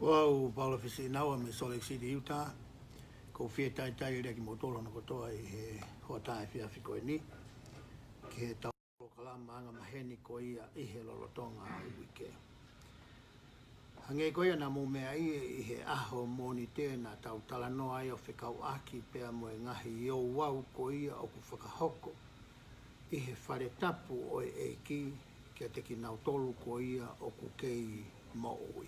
Wow, Paula Fisi naua me Salt Lake City, Utah. Ko fia tai reki mo tolo no kotoa I he hoatai fia fiko ni. Ki he tau kalama anga maheni ko ia I he lolotonga uike. Hange ko ia na mo mea I he aho moni tēnā tau talanoa ai o whikau aki pea mo e ngahi o wau ko ia o ku whakahoko. I he whare tapu o e ki kia te ki nau tolu ko ia o ku kei mo ui.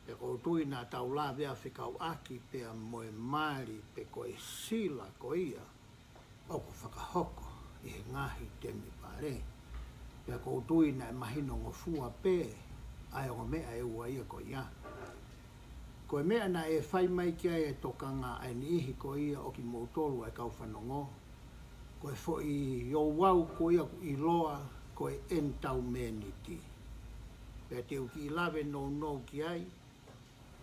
E ko tui nā tau la vea whikau aki pea moe maari pe ko e sila ko ia o ku whakahoko I he ngahi temi pare. Pea ko tui nā mahino ngofua pe ai o mea e ua ia ko ia. Ko e mea na e whai mai kia e toka ngā ai ni ihi ko ia o ki mautolu ai kau whanongo. Ko e fo I o wau ko ia I loa ko e entau meniti. Pea te uki I lawe no ki ai.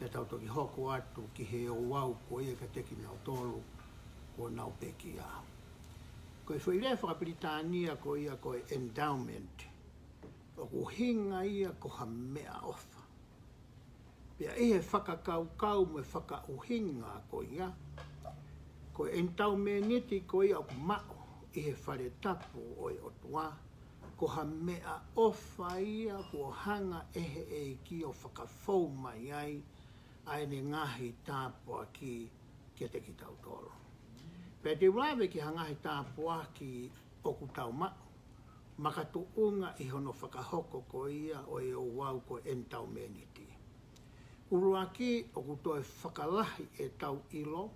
Pea tau toki hoko atu ki he o wau ko ia ka teki nau tolu ko nau peki a. Ko e fo I rea whakapritania ko ia ko e endowment. O ko hinga ia ko ha mea ofa. Pea I he whakakau me whakauhinga ko ia. Ko e endowment ko ia o ko mao I he whare tapu o e otua. Ko ha mea ofa ia ko hanga e ki o whakafou mai ai. Ai ne ngahi tāpua ki kia te ki tau tolo. Pea te wawe ki hangahi tāpua ki o ku tau mao. Makatu unga I hono whakahoko ko ia o e o wau ko entau meniti. Urua ki o ku toi whakalahi e tau ilo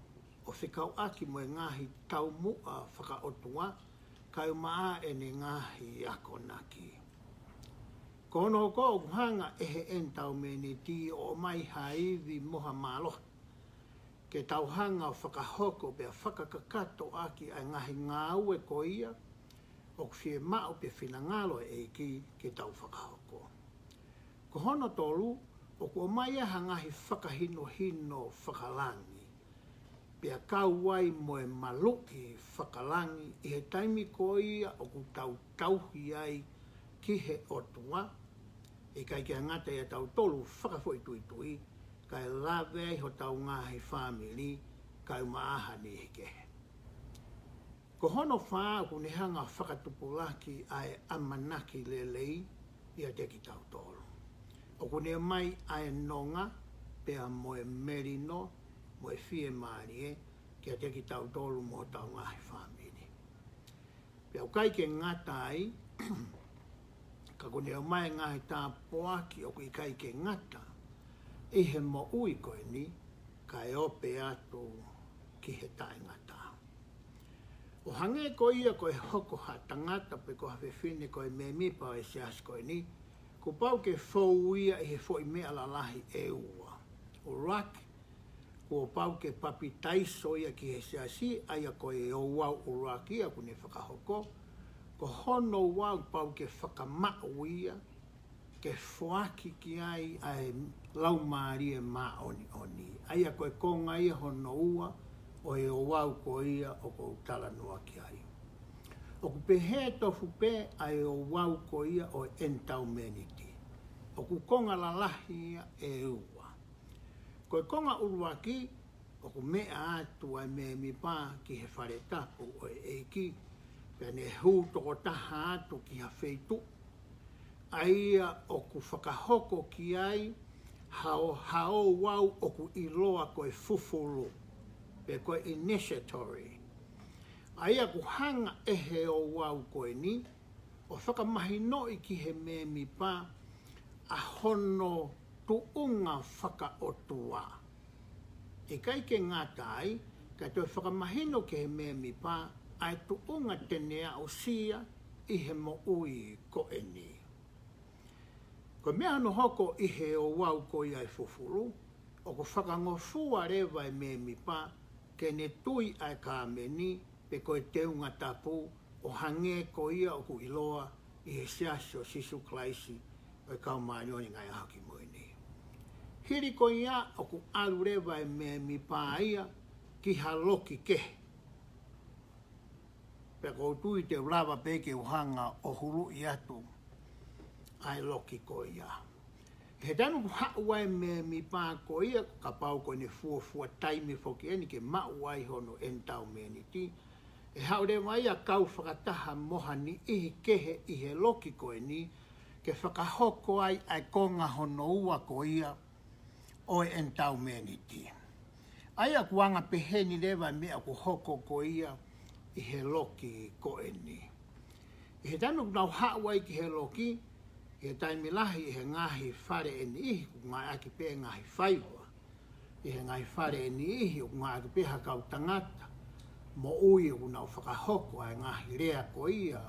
o whikau aki mo e ngahi tau mua whakaotua kai maa e ne ngahi ako naki. Kono ko o hanga e he entau meniti o mai haivi moha malo. Ke tau hanga o whakahoko pia whakakakato aki ai ngahi ngāue ko ia o whie mao pia whinangalo e ki ke tau whakahoko. Ko hono tolu o ko mai aha ngahi whakahino whakalangi. Pia kauai mo e maluki whakalangi I he taimi ko ia o ku tauhi ai ki he otua. E kai kia ngata ia tau tolu whakafoi tui, kai lawe ai ho tau ngahi whamiri, kai maaha ni heke. Ko hono whaa ku ne hanga whakatupulaki ai amanaki lelei ia te ki tau tolu. O ku ne mai ai nonga, pea moe merino, moe fie marie, kia te ki tau tolu mo tau ngahi whamiri. Pea o kai ke ngata ai, ka kone o mai ngahi tā poaki o kui kai ke ngata, I he mo ui koe ni, ka e ope atu ki he tae ngata. O hange ko ia koe hoko ha tangata pe ko hawe whine koe me mipa e se as koe ni, ko pau ke fou ia I he fo I mea lalahi e ua. O raki, ko pau ke papi taiso ia ki he se asi, aia koe e o wau o raki ia kune whakahoko, ko hono wau pau ke whakamau ia, ke whoaki ki ai ai laumari e maoni oni. Aia koe konga ia hono ua, o e o wau ko ia o ko tala noa ki ai. O ku pehe tofu pe ai o wau ko ia o entau meniti. O ku konga lalahi ia e ua. Koe konga urua ki, o ku mea atu ai me mi pā ki he whare tapu o e ki, pea ne hu toko taha atu ki ha wheitu. Aia o ku whakahoko ki ai, hao wau o ku iloa koe fufulu, pe koe initiatory. Aia ku hanga he o wau koe ni, o whakamahino ki he me mi pā, a hono tuunga whakaotua. E kai ke ngata ai, ka toi whakamahino ki he me mi pā, ai tuunga tenea o sia I he mo ui ko e ni. Ko mea no hoko I he o wau ko ia fufuru, o ko whakangofua rewa me mi pā, ke ne tui ai ka meni, pe ko teunga tapu, o hange ko ia o ku iloa, I he siasio sisu klaisi, o e kau maanioni ngai haki moi ni. Hiri ko ia o ku alu rewa me mi pā ia, ki haloki kehe. Pe ko tui te ulawa peke uhanga o huru I atu ai loki ko ia. He tanu hauai me mi pā ko ia ka pau ko ne fua taimi foki eni ke mauai hono entau me ni ti. E haure mai a kau whakataha moha ni ihi kehe ihe loki koe ni ke whakahoko ai ai konga hono ua ko ia o entau me ni ti. Ai a kuanga peheni lewa me a ku hoko ko ia ihe loki koe ni. He tanu nau hauai ki he loki he taimi lahi he ngahi whare e ni ihi ku ngai aki pe ngahi whaiwa. He ngahi whare e ni ihi ku ngai aki pe hakau tangata. Mo ui ku nau whakahoko ai ngahi rea ko ia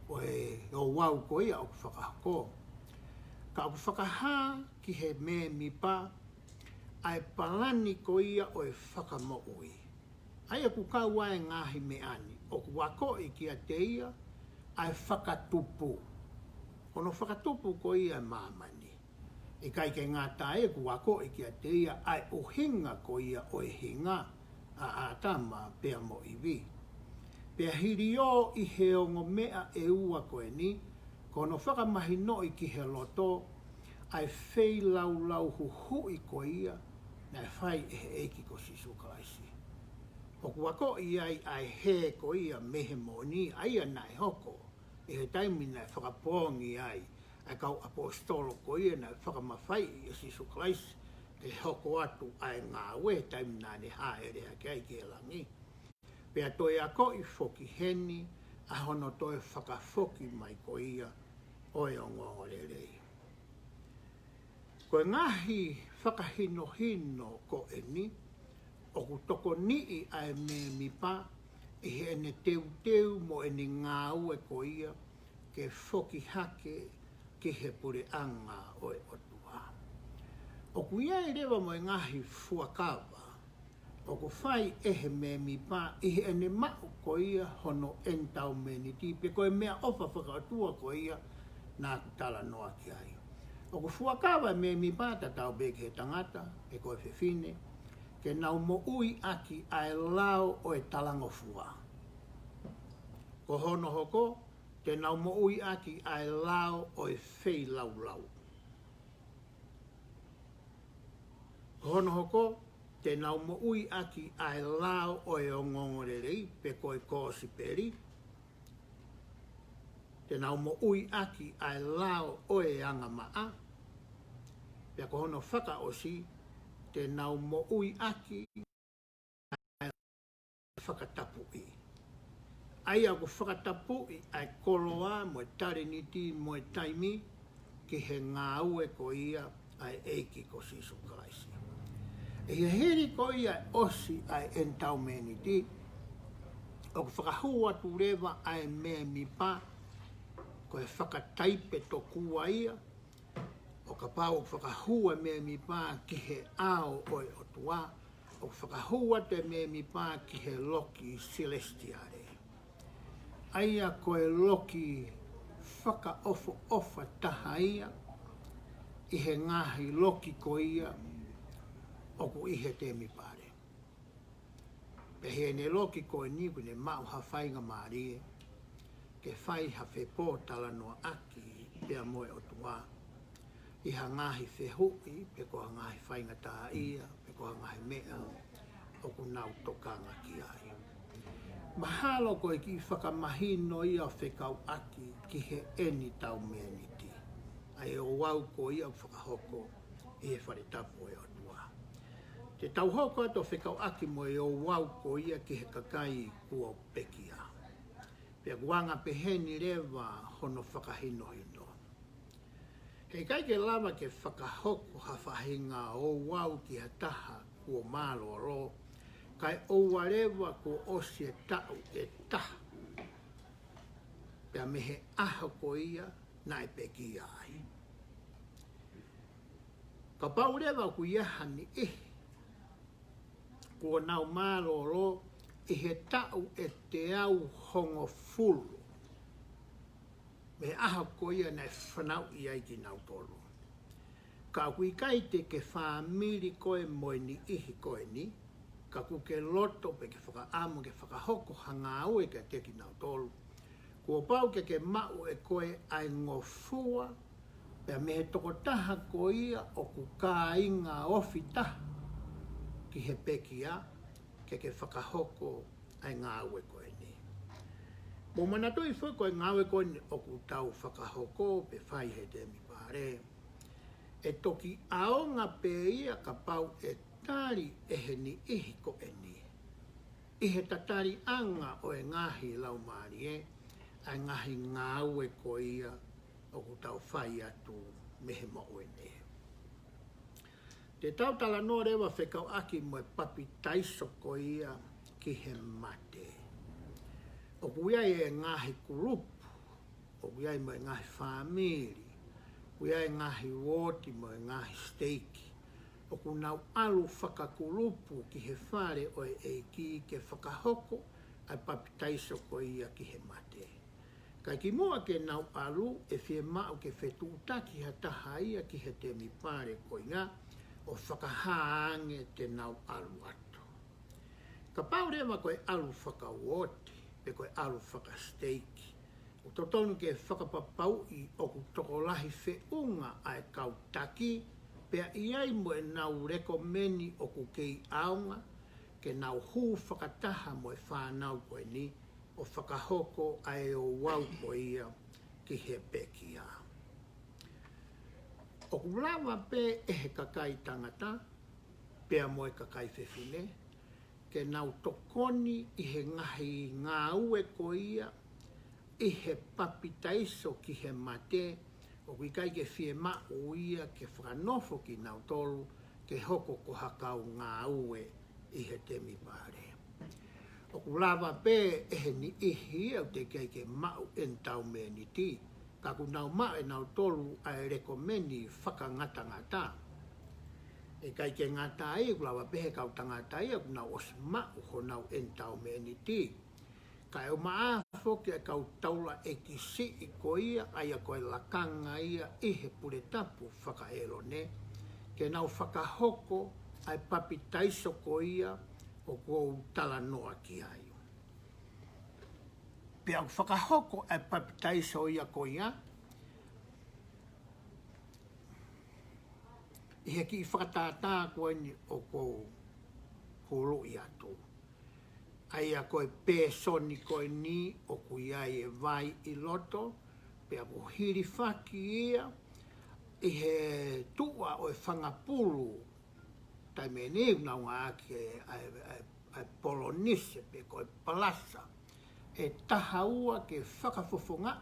o he o wau ko ia o ku whakahoko. Ka ku whakaha ki he me mi pa ai palani ko ia o e whakamo ui. Ai a ku kau ai ngahi me ani o ku wako i ki a te ia ai whakatupu. Ono whakatupu ko ia mamani. E kai ke ngā tae ku wako i ki a te ia ai uhinga ko ia o e hinga a atama pea mo iwi. Pea hiri o i he ongo mea e ua koe ni, kono whakamahi no i ki he loto, ai whei lau hu i ko ia, na whai e he eiki ko sisu kalaisi. O ku wako i ai he ko ia mehe mo ni, ai anai hoko. E he taimi nai whakapongi ai kau apostolo ko ia nai whakamawhai i sisu kalaisi, e hoko atu ai ngā we taimi nane haere a kai ke langi. Pea toi a ko i whoki heni, a hono toi whakafoki mai ko ia oi o ngōrerei. Koe ngahi whakahino ko e ni, o ku toko nii ai me mi pa, i he ene teu mo ene ngā ue ko ia, ke whoki hake ki he pure anga oi otua. O ku iai rewa mo ngahi fuakawa, o ku whai ehe me mi pā, i he ene mau ko ia hono entau me ni ti, pe koe mea ofa whakaatua ko ia, nā ku tala noa ki ai. O ku fuakawa me mi pā, ta tau beke he tangata, e koe whewhine, ke nau mo ui aki ai lao o e talangofua. Ko hono hoko, ke nau mo ui aki ai lao o e whei lau. Ko hono hoko, te nau mo ui aki ai lao o e o ngongorerei, pe koe kōsi peri. Te nau mo ui aki ai lao o e anga maa. Pea ko hono whaka osi, te nau mo ui aki ai whakatapui. Ai aku whakatapui ai koloa mo e tariniti mo e taimi ki he ngā ue ko ia ai eiki ko sisu kalaisi. E heri ko ia osi ai entau meniti, o ku whakahua tu rewa ai me mi pa, ko e whakataipe to kua ia, o ka pau whakahua me mi pa ki he ao oi o tua, o whakahua te me mi pa ki he loki celestiare. Aia ko e loki whaka ofa taha ia, i he ngahi loki ko ia, o ku ihe te mi pare. Pe he ne loki ko e niku ne mau ha whainga maarie, ke whai ha whepō tala noa aki pea moe o tua. I ha ngahi whehui, pe ko ha ngahi whainga taha ia, pe ko ha ngahi mea, o ku nau tokanga ki ai. Mahalo ko e ki whakamahino ia whekau aki ki he eni tau mea ni ti. Ai o wau ko ia whakahoko i he whare tapu e o tua. Te tau hoko ato whekau aki mo e o wau ko ia ki he kakai kua pekia. Pea guanga peheni rewa hono whakahinohino. Hei kai ke lava ke whakahoko ha whahinga o wau ki ha taha kua malo ro, kai o warewa ko osi e tau e taha. Pea mehe aha ko ia na e peki ai. Ka pau rewa ku iaha ni kua nau malo ro, i he tau e te au hongo fulu. Me aha ko ia na e whanau i ai ki nau tolu. Ka kui kai te ke whamiri koe moe ni ihi koe ni, ka ku ke loto pe ke whakaamu ke whakahoko hanga au e ke te ki nau tolu. Kua pau ke mau e koe ai ngofua Pea me he toko taha ko ia o ku ka inga ofita ki he pekia ke whakahoko ai ngā ue koe ni. Mo mana tui whai koe ngā ue koe ni o ku tau whakahoko pe whai he te mi pare. E toki aonga pe ia ka pau e tari e he ni ihi ko e ni. I he tatari anga o e ngahi lau maari e, ai ngahi ngā ue ko ia o ku tau whai atu me he mo e ne. Te tau tala no rewa whekau aki mo e papi taiso ko ia ki he mate. O kuiai e ngahi kurupu, o kuiai mo e ngahi whamiri, kuiai ngahi woti mo e ngahi steiki. O ku nau alu whakakurupu ki he whare o e ki ke whakahoko ai papi taiso ko ia ki he mate. Kai ki mua ke nau alu e whie mau ke whetutaki ha taha ia ki he te mi pare ko inga o whakahaange te nau alu atu. Ka pau rewa koe alu whakawoti, pe koe alu whakasteiki. O totonu ke whakapapau i o ku tokolahi whiunga ai kautaki, pea iai mo e nau rekomeni o ku kei aunga, ke nau hū whakataha mo e whanau koe ni, o whakahoko ai o wau ko ia ki he pekia. O kulawa pe e he kakai tangata, pea mo e kakai whewhine, ke nau tokoni i he ngahi ngā ue ko ia, i he papi taiso ki he mate, o kui kai ke whie mao ia ke whakanofo ki nau tolu, ke hoko ko hakau ngā ue i he temi pare. O kulawa pe e he ni ihi au te kei ke mao entau me ni ti, ka ku nau mao e nau tolu ai rekomeni whakangata ngata. E kai ke ngata ai, kulawa pe he kau tangata ai, ku nau os mao ho nau entau me ni ti. Ka e o maafo ke kau taula e ki si i ko ia, ai a koe lakanga ia i he pure tapu whakaelo ne, ke nau whakahoko ai papi taiso ko ia, o kou tala noa ki ai. Pea au whakahoko ai papi taiso ia ko ia, i he ki whakatātā koe ni o kou hulu i atu. Ai a koe pēsoni koe ni o kui ai e vai i loto, pea ku hiri whaki ia, i he tua o e whangapulu, tai me ni nau ngā ki ai polonise pe koe palasa, e taha ua ke whakafofongai,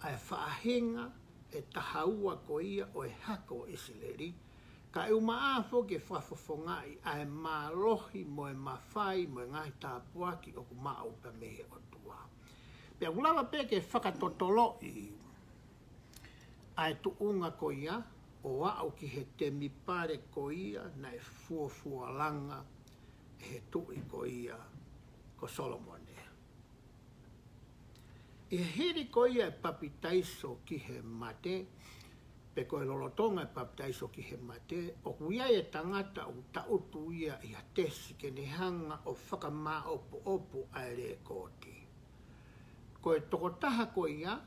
ai whaahinga, e taha ua ko ia o e hako isileri, ka e umaafo ke whafofongai ai mālohi mo e mawhai mo e ngai tāpuaki o ku maa upa mehe o tua. Pea ulawa pe ke whakatotolo i ai tuunga ko ia, o au ki he te mipare ko ia, na e fuafua langa e he tui ko ia ko Solomone. I he hiri ko ia e papi taiso ki he mate, pe koe lolotonga e papitaiso ki he mate, o kuia e tangata o tautu ia i a tesi ke nehanga o whakamā opo opo ai re kōti. Koe tokotaha ko ia,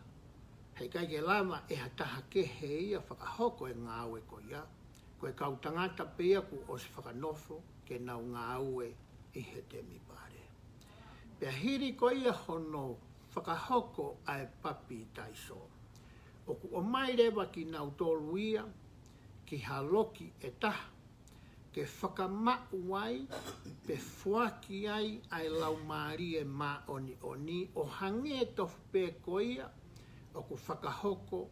hei kai ke lama e ha taha ke he ia whakahoko e ngāwe ko ia, koe kau tangata pe ia ku o se whakanofo ke nau ngāwe i he te mipare. Pea hiri ko ia hono whakahoko ai papi taiso. O ku o mai rewa ki nau tolu ia, ki haloki e taha, ke whakamau ai, pe fuaki ai, ai lau maari e mā oni o hange e tofu pē ko ia, o ku whakahoko,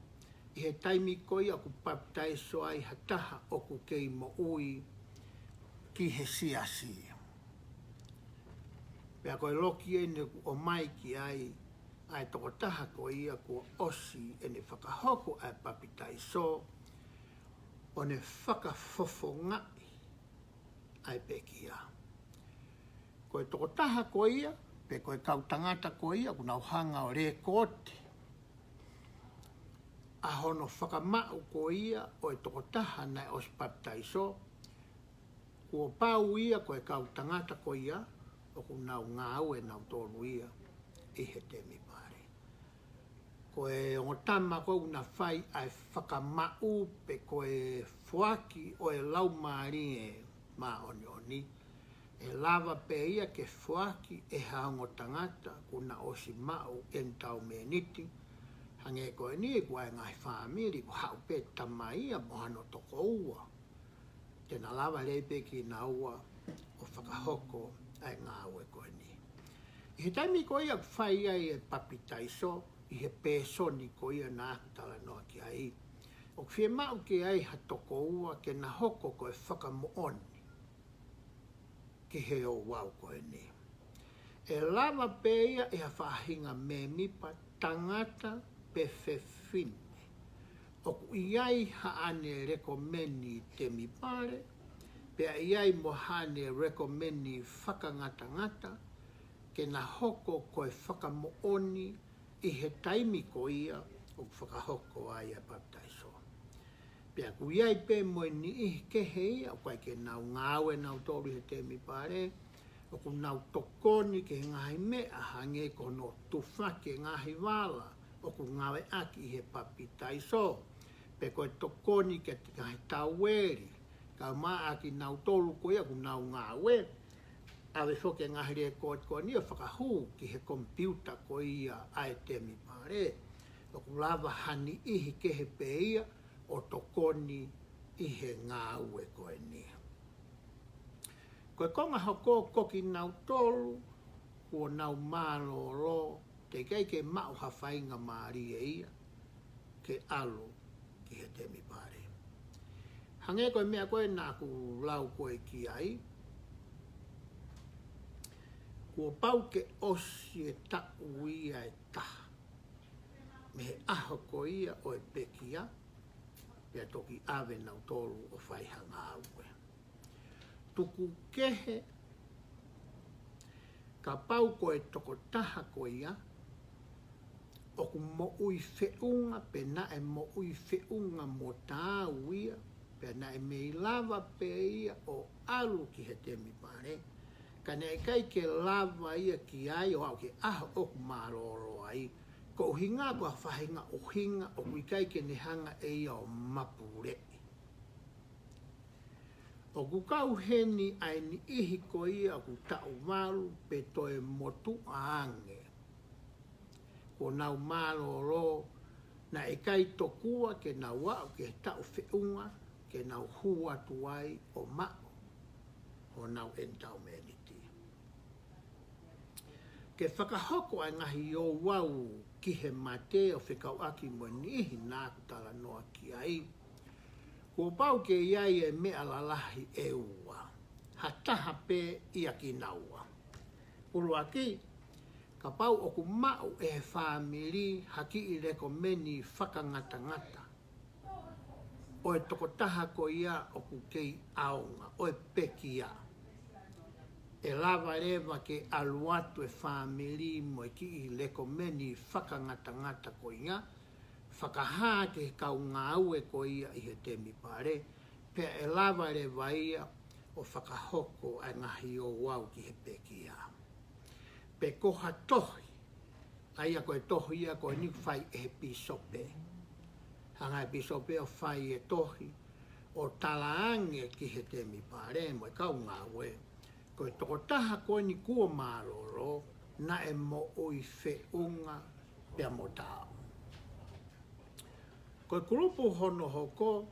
i he taimi ko ia, o ku papitaiso ai ha taha, o ku kei mo ui, ki he siasi. Pea koe loki e ne o mai ki ai, ai toko taha ko ia ko osi e ne whakahoko ai papitaiso, o ne whakafofongai ai pekia. Koe toko taha ko ia, pe koe kau tangata ko ia, ku nau hanga o re kote. A hono whakamau ko ia, o e toko taha nai osi papitaiso, kua pau ia koe kau tangata ko ia, o ku nau ngāu e nau tolu ia, i he te mipare. koe o tama koe una whai ai whakamau pe koe fuaki o e lau maari e ma oni oni. E lava pe ia ke fuaki e haongo tangata kuna osi mau entau me niti. Hange koe ni kua e ngai whaamiri ko hau pe tamaia mohano toko ua. Tena lava leipe ki na ua o whakahoko ai ngā ue koe ni. I he taimi ko ia whai ai e papitaiso, i he pēsoni ko ia nā tala noa ki ai. O whie mau ki ai ha toko ua ke na hoko koe whakamooni. Ki he o wau koe ni. E lava pe ia e ha whahinga me mipa tangata pe whewhine. O ku iai haane rekomeni te mipare, pea iai mohane rekomeni whakangata-ngata, ke na hoko koe whakamooni i he taimi ko ia o whakahoko ai a baptaiso. Pea ku iai pe moe ni i ke he ia, o kai ke nau ngāwe nau tori he te mipare, o ku nau tokoni ke ngahi mea hange ko no tufake ngahi wala, o ku ngawe aki i he papitaiso. Pe koe tokoni ke te ngahi taueri, ka maa aki nau tolu ko ia ku nau ngawe, awe whoke ngahi rea koe ni o whakahu ki he kompiuta ko ia ai te mipare. O ku lava hani ihi ke he pe ia o tokoni i he ngāue koe ni. Koe konga hoko koki nau tolu, kua nau mālolo, te kei ke mau hawhainga maari e ia, ke alo ki he te mipare. Hange koe mea koe nā ku lau koe ki ai, kua pau ke osi e taku ia e taha. Me he aho ko ia o e pekia, pia toki ave nau tolu o whaihanga aue. Tuku kehe, ka pau ko e toko taha ko ia, o ku mo ui whiunga, pe na e mo ui whiunga mo tāu ia, pe na e mei lava pe ia o alu ki he te mipare, ka ne e kai ke lava ia ki ai o au ke aho o ku maroro ai, ko uhinga kua whahinga uhinga o kui kai ke nehanga e ia o mapure. O ku kau heni ai ni ihi ko ia o ku tau malu pe toe motu aange. Ko nau maroro na e kai tokua ke nau wau ke tau whiunga ke nau hua tuai o mao o nau entau meniti. Ke whakahoko ai ngahi o wau ki he mate o whikau aki mo nihi nā tala noa ki ai. Ko pau ke iai e mea lalahi e ua. Ha taha pe ia ki naua. Uru aki, ka pau o ku mau e he whamiri haki i rekomeni whakangata-ngata. O e toko taha ko ia o ku kei aonga, o e pekia. E lava rewa ke aluatu e whamiri mo e ki i rekomeni whakangata-ngata ko ia, whakaha ke kau ngāue ko ia i he te mipare, pea e lava rewa ia o whakahoko ai ngahi o wau ki he pekia. Pe koha tohi, aia koe tohi ia koe ni whai e pisope. Hanga e pisope o whai e tohi, o talaange ki he te mipare mo e kau ngāue. Koe toko taha koe ni kua maroro, na e mo ui whiunga pia mo tāu. Koe kurupu hono hoko,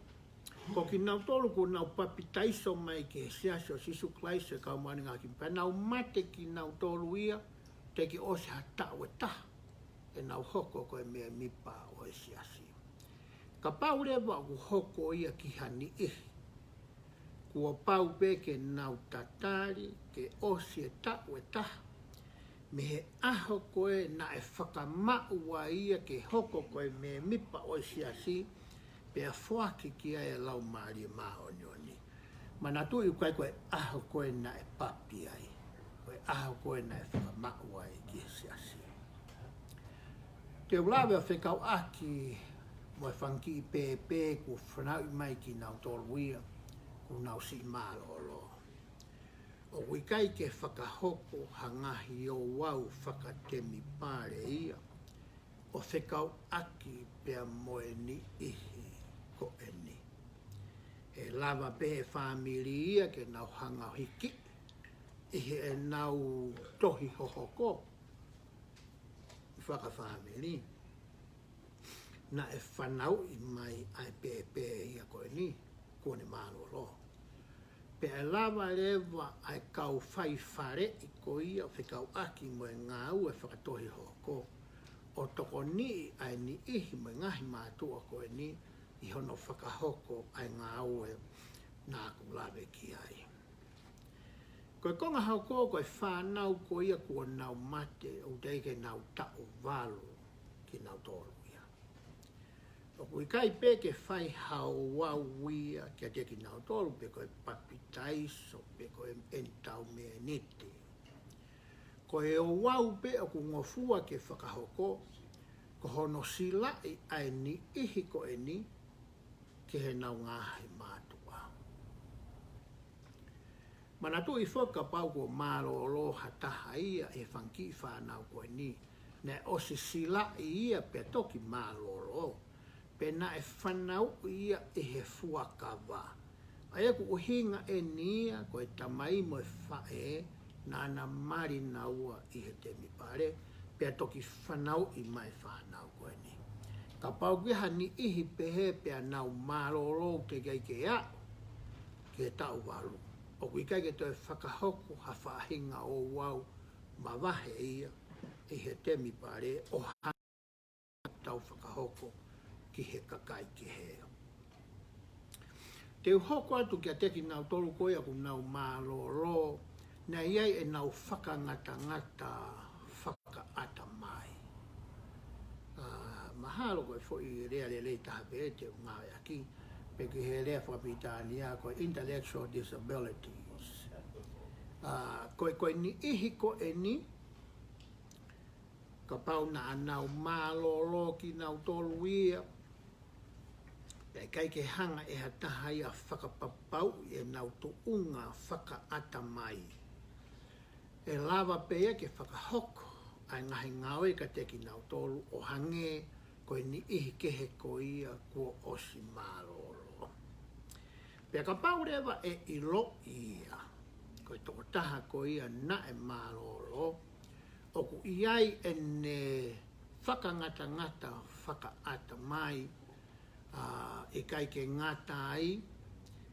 ko ki nau tolu ko nau papitaiso mai ke siaso sisu klaise kau mani ngā ki pa nau mate ki nau tolu ia, te ki ose ha tau e taha, e nau hoko koe mea mipa o e siasi. Ka pau rewa ku hoko ia ki hani ihi, kua pau pe ke nau tatari, ke ose e tau e taha, me he aho koe na e whakamau ia ke hoko koe me mipa o siasi, pea whaki ki ai e lau maari e mahonioni. Mana tui ukai koe aho koe na e papi ai, koe aho koe na e whakamau ai ki siasi. Te ulawe a whekau aki, mo e whanki i pepe ku whanau mai ki nau toluia, ku nau si mālolo. O wikai ke whakahoko hangahi o wau whakatemi pare ia. o whekau aki pia moe ni ihi ko e ni. E lava pe e whamilia ke nau hanga hiki, ihi e nau tohi hohoko, i whakawhamili. Na e whanau i mai ai pe ia ko e ni, kone mālo lo. Pe e lava lewa ai kau whai whare i ko ia whekau aki mo e ngā ua whakatohi hoko. O toko ni ai ni ihi mo e ngahi mātua ko e ni i hono whakahoko ai ngā ua nā kulawe ki ai. Koe konga hau koe whanau ko ia kua nau mate o deike nau tau walu ki nau tolu. O kui kai pe ke whai hau wau ia kia te ki nau tolu pe koe papitaiso pe koe entau mea niti. Koe o wau pe o ku ngofua ke whakahoko ko hono silai ai ni ihi ko e ni ke he nau ngahi mātua. Mana tu i whoka pau ko mālo aloha taha ia e whanki whanau ko e ni ne osi silai ia pe toki mālo aloha. Pe na e whanau ia e he fuakawa. Ai aku uhinga e nia ko e tamai mo e whae na ana mari na ua i he temi pare, pe toki whanau i mai whanau ko e ni. Ka pau kiha ni ihi pehe pe nau maroro te kei ke a, ke tau walu. O kui kai ke toi whakahoko ha whahinga o wau ma wahe ia i he temi pare o hana tau whakahoko ki he kakai ki he. Te uhoko atu kia teki nau tolu koia ku nau māloro, na iai e nau whakangata whakaata mai. Mahalo koe fo i rea le lei taha pe te ngai aki, pe ki he rea whapitania koe intellectual disabilities. Koe ni ihi ko e ni, ka pau na nau māloro ki nau tolu ia, e kai ke hanga e hataha ia whakapapau e nau tuunga whakaata mai. E lava pea ke whakahoko ai ngahi ngawe ka teki nau tolu o hange koe ni ihi kehe ko ia kua osi māloro. Pea ka pau rewa e ilo ia, koe toko taha ko ia na e māloro, o ku iai e ne whakangata whakaata mai, e kai ke ngata ai,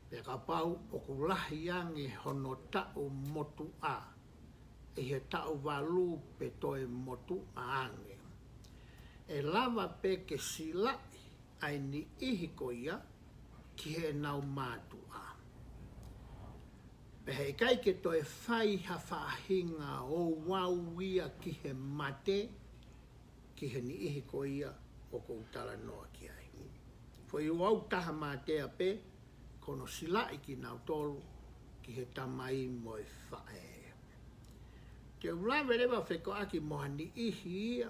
pe ka pau o ku lahi ange hono tau motu a, e he tau walu pe toe motu a ange. E lava pe ke silai ai ni ihi ko ia ki he nau mātu a. Pe he kai ke toe whai ha whahinga o wau ia ki he mate, ki he ni ihi ko ia o ko utala noa ki ai. Foi o au taha mātea pe, kono silai ki nau tolu ki he tamai mo e whae. Ke ulawe rewa wheko aki moha ni ihi ia,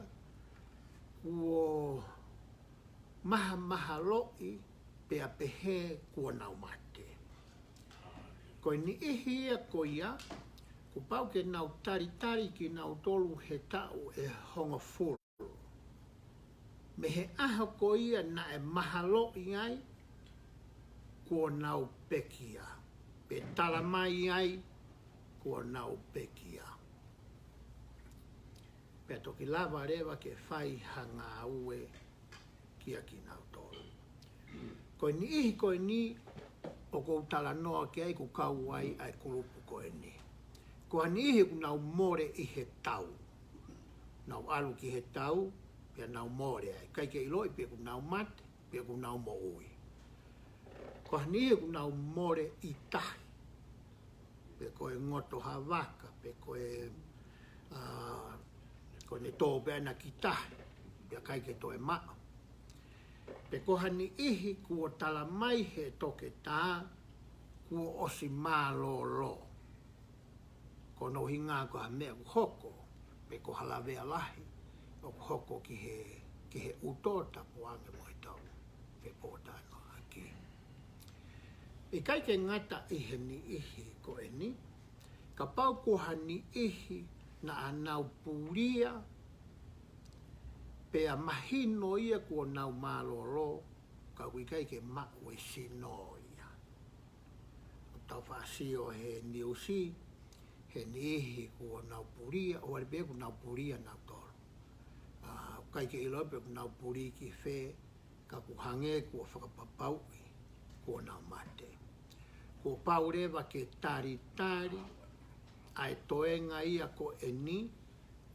kuo maha loi pe a pehe kua nau mate. Koe ni ihi ia ko ia, ku pau ke nau tari ki nau tolu he tau e hongo furu. Me he aha ko ia na e mahalo i ai, kua nau pekia. Pe tala mai ai, kua nau pekia. Pe toki lava rewa ke whai hanga ue kia ki nau tolu. Koe ni ihi koe ni, o kou tala noa ki ai ku kau ai ai kulupu koe ni. Koa ni ihi ku nau more i he tau. Nau alu ki he tau, pia nau more ai. Kai ke iloi pia ku nau mate, pia ku nau mo ui. Koa ni ku nau more i tahi. Pia koe ngoto hawaka, pia koe koe ne tō pia na ki tahi, pia kai ke toe maa. Pia koha ni ihi kua tala mai he toke tā, kua osi mālolo. Ko no hinga ko ha mea ku hoko, pia koha lawea lahi. O hoko ki he utota puange mo i tau, pe pōtano aki. I kai ke ngata ihe ni ihi ko e ni, ka pau koha ni ihi na anau puria, Pea mahino ia kua nau malolo, ka wikai ke makwe sino ia. O tau whaasio he niusi, he nihi kua nau puria, o aribe ku nau puria nau toro. Kai ke ilope ku nau puri ki whe, ka ku hange kua whakapapaui, kua nau mate. Kua paurewa ke tari, ai toenga ia ko eni,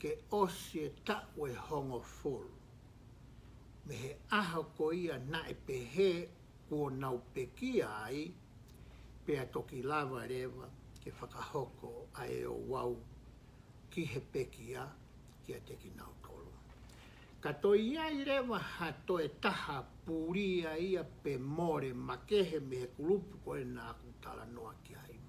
ke osi e takwe hongo fulu. Me he aha ko ia na e pehe kua nau pekia ai, pea toki lava rewa ke whakahoko ai o wau ki he pekia ki a teki nau tolu. Ka toi iai rewa ha toe taha puria ia pe more makehe me he kulupu koe nā kutala noa ki ai.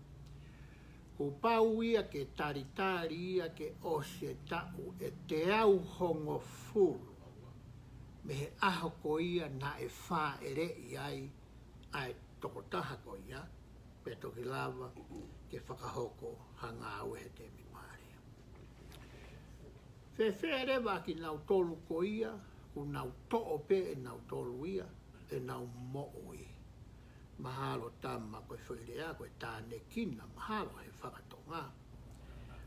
Ko pau ia ke tari ia ke ose tau e te au hongo fulu. Me he aho ko ia na e wha e rei ai, ai toko taha ko ia, pe toki lava ke whakahoko hanga au he te mi maria. Whewhe rewa ki nau tolu ko ia, ku nau to'o pe e nau tolu ia, e nau mo'o ia. Mahalo tama koe whuirea koe tāne kina, mahalo he whakatonga.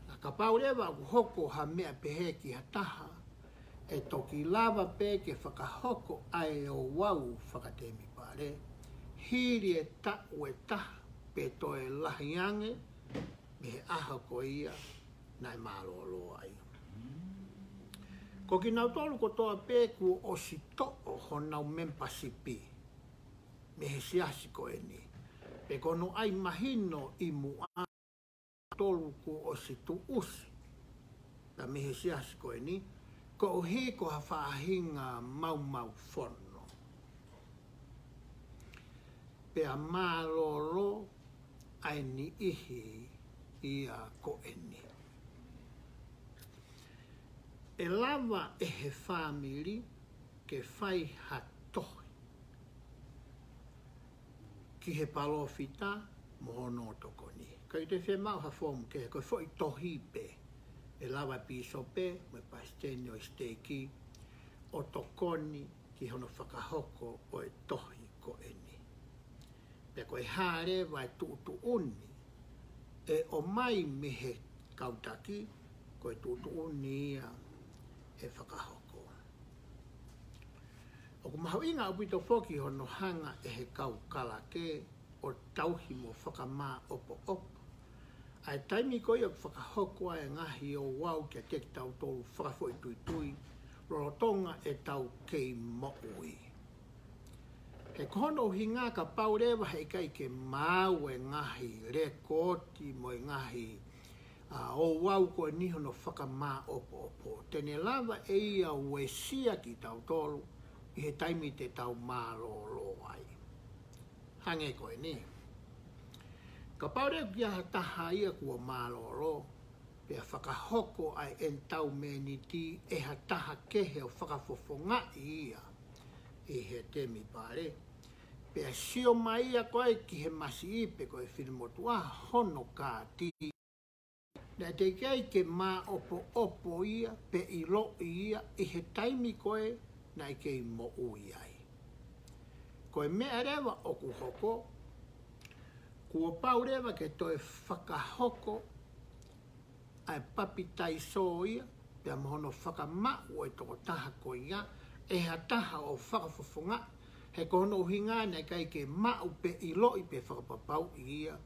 A ka pau rewa ku hoko ha mea pehe ki ha taha, e toki lava pe ke whakahoko ai o wau whakatemi pare, hiri e ta'u e taha pe toe lahiange, me he aha ko ia nai malolo ai. Ko ki nau tolu ko toa pe ku o si to'o ho nau mempasipi, me he siasi ko e ni. Pe kono ai mahino i mua tolu ku o si tu usi. Ta me he siasi ko e ni, ko o he ko ha whaahinga mau whono. Pea malolo ai ni ihi ia ko e ni. E lava e he whamiri ke whai hatohi. Ki he palofita mohono toko ni. Kai te whe mau ha whomu ke koe whoi tohi pe. E lava piso pe, me pasteni o steiki, o tokoni ki hono whakahoko o e tohi ko e ni. Pe koe hare vai tuutu uni, e o mai me he kautaki, koe tuutu uni ia e whakahoko. O ku mahu inga upito whoki hono hanga e he kaukalake o tauhimo whakamā opo. Ai taimi ko ia whakahoko ai ngahi o wau kia teki tau tolu whakafoi tui, rorotonga e tau kei mo'ui. He kono hinga ka paurewa hei kai ke mau e ngahi rekoti mo e ngahi o wau ko e nihono whakamā opo. Tene lava e ia wesia ki tau tolu i he taimi te tau mālolo ai. Hange ko e ni. Ka paure kia taha ia kua malolo, pea whakahoko ai en tau meniti e ha taha kehe o whakafofonga ia i he temi pare. Pea sio mai ia koe ki he masi ipe koe whirimotua hono ka ti. Nā te kei ke mā opo ia, pe i lo ia i he taimi koe nai kei mo ui ai. Koe mea rewa o ku hoko, kua paurewa ke toi whakahoko ai papitai so ia, pia mohono whakamau e toko taha ko ia, e ha taha o whakafofonga, he kono uhinga nei kai ke mau pe i loi pe whakapapau ia,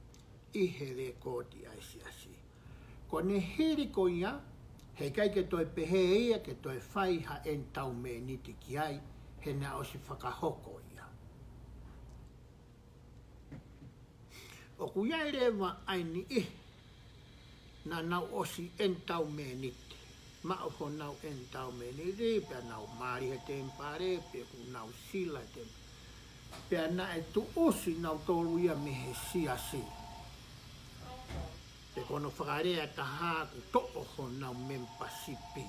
i he rekodi ai siasi. Ko ne hiri ko ia, he kai ke toi pehe ia, ke toi whai ha en tau me niti ki ai, he na osi whakahoko ia. O ku iai rewa ai ni i, na nau osi en tau me niti. Ma o ko nau en tau me niti, pia nau maari he tempare, pia ku nau sila he tempare. Pia na e tu osi nau tolu ia me he siasi. Pe kono whakarea taha ku to'o ho nau mempasipi.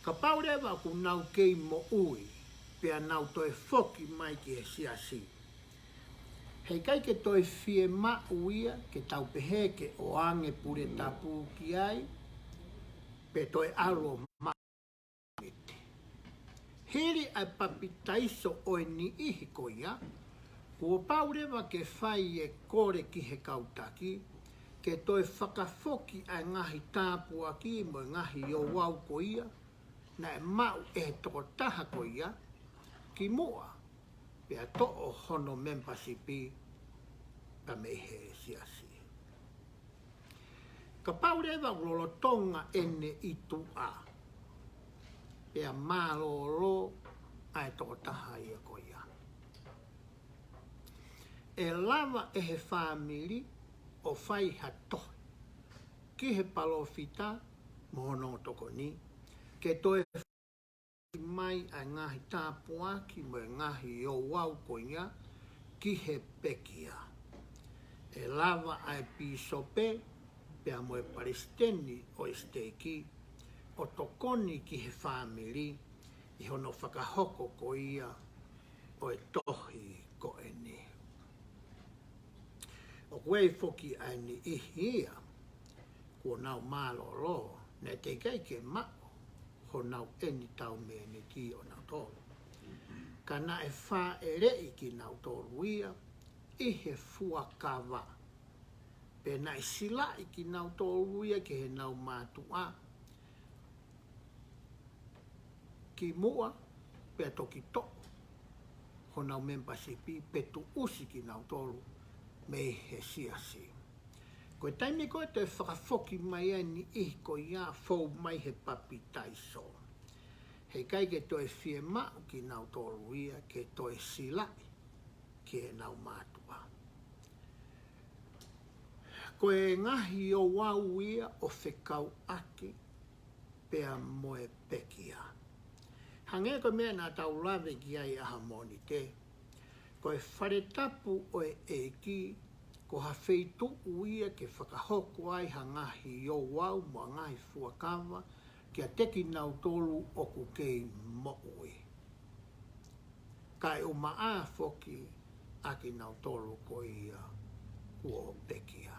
Ka paurewa ku nau kei mo ui, pia nau toi foki mai ki he siasi. Hei kai ke toi fie mau ia, ke tau pehe ke o ange pure tapu ki ai, pe toi alo mau. Hiri ai papitaiso o ni ihi koia, kua paurewa ke whai e kore ki he kautaki, ke toi whakafoki ai ngahi tāpua ki mo ngahi o wau koia, na e mau e toko taha koia, ki mua, pia to'o hono membership ka mehe siasi. Ka paurewa ulolo tonga ene itu a, pia malolo ai toko taha ia koia. E lava e he whamiri o whai hatohi. Ki he palofita mohono toko ni. Ke toe mai a ngahi tāpua ki mo ngahi o wau koinga ki he pekia. E lava ai pisope pia mo e paristeni o esteki o tokoni ki he whamiri i hono whakahoko ko ia o e tohi ko e ni. O koe foki ai ni ihia, kua nau malolo, ne te kei ke mao, ho nau eni tau me ni ki o nau tolu. Ka na e wha e rei ki nau tolu ia, ihe fuakawa. Pe na e sila i ki nau tolu ia ki he nau mātua. Ki mua, pe toki to, ho nau membership, pe tu usi ki nau tolu. Me he siasi. Koe taimi koe te whakafoki mai ani ihi ko ia fau mai he papi taiso. He kai ke toe fie mau ki nau tolu ia ke toe silai ki e nau mātua. Koe ngahi o wau ia o whekau aki pea moe pekia. Hange koe mea nā tau lawe ki ai aha moni te. Koe whare tapu o e eki, ko hawhei tuku ia ke whakahoko ai ha ngahi o wau mo ngahi fuakawa, kia teki nau tolu o ku kei mo'ui. Kai o maa foki aki nau tolu ko ia kua o pekia.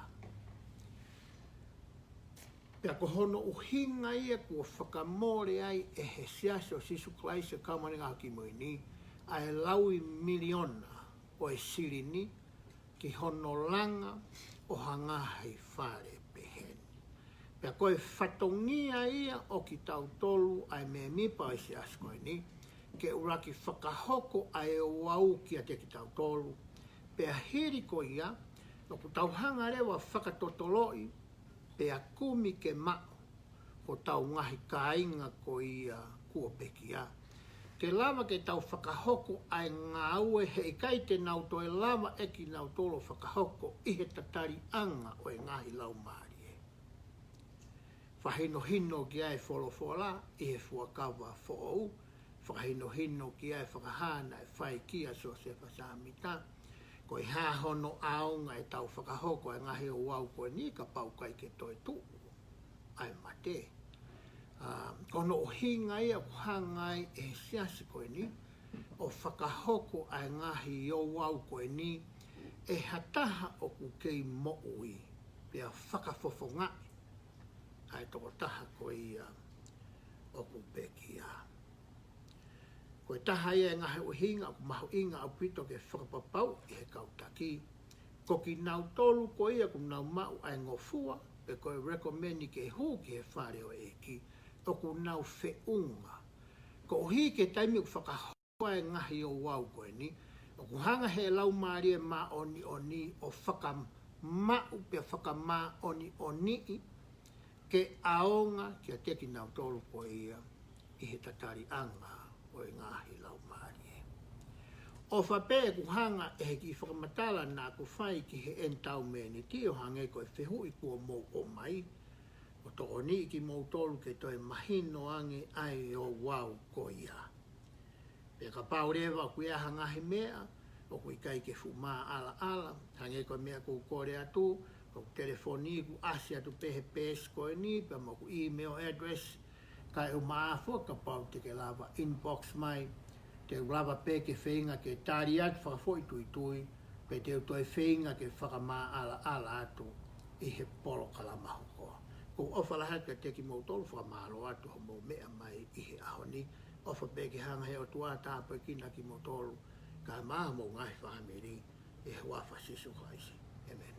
Pea ko hono uhinga ia kua whakamore ai e he siasa o sisu klaise kaumanenga haki moini, ai laui miliona o e sirini ki hono langa o hangahi whare pehen. Pea koe whatongia ia o ki tau tolu ai me mipa o si askoe ni, ke uraki whakahoko ai o wau ki a te ki tau tolu. Pea hiri ko ia, no ku tau hanga rewa whakatotoloi, pea kumi ke mao, ko tau ngahi kainga ko ia kua pekia. Te lava ke tau whakahoko ai ngā ue he kai te nau toe lava e ki nau tolo whakahoko i he tatari anga o e ngahi lau maari e. Whahino hino ki ai wholofola i he fuakawa whoou, whahino hino ki ai whakahana e whai kia so se whasamita, ko i hahono aonga e tau whakahoko ai ngahi o wau koe ni ka pau kai ke toi tu ai mate. Kono o hinga ia kuhangai e siasi koe ni, o whakahoko ai ngahi o wau koe ni, e hataha o ku kei mo'ui, pia whakafofo ngai, ai toko taha koe ia o ku pekia. Koe taha ia ngahi o hinga, o ku maho inga o pito ke whakapapau i he kautaki, ko ki nau tolu koe ia ku nau mau ai ngofua, pe koe rekomendi ke hu ki he whare o eki, o ku nau whiunga. Ko hi ke taimi ku whakahoa e ngahi o wau koe ni, o ku hanga he lau maari e ma oni o whakamau pe whakamā oni ke aonga kia teki nau tolu koe ia i he tatari anga o e ngahi lau maari e. O whape ku hanga e he ki whakamatala nā ku whai ki he entau me ni tio hange koe whehu i kua mou o mai, o toko ni ki mou tolu ke toi mahino ange ai o wau ko ia. Pea ka pau rewa kui aha ngahi mea, o kui kai ke fuma ala, hange koe mea kou kore atu, o telefoni ku asi atu pehe pes koe ni, pea mo ku email address, kai o maafua ka pau te ke lava inbox mai, te lava pe ke whenga ke tari atu whakafoi tui, pe te utoi whenga ke whakama ala atu i he polo kalamahu koa. Ko ofa laha ka teki mou tolu whakamalo atu ho mou mea mai i he ahoni, ofa pe ke hanga he o tua ta pe kina ki mo tolu ka ma mo ngai fa me ri e wa fa si su kai si amen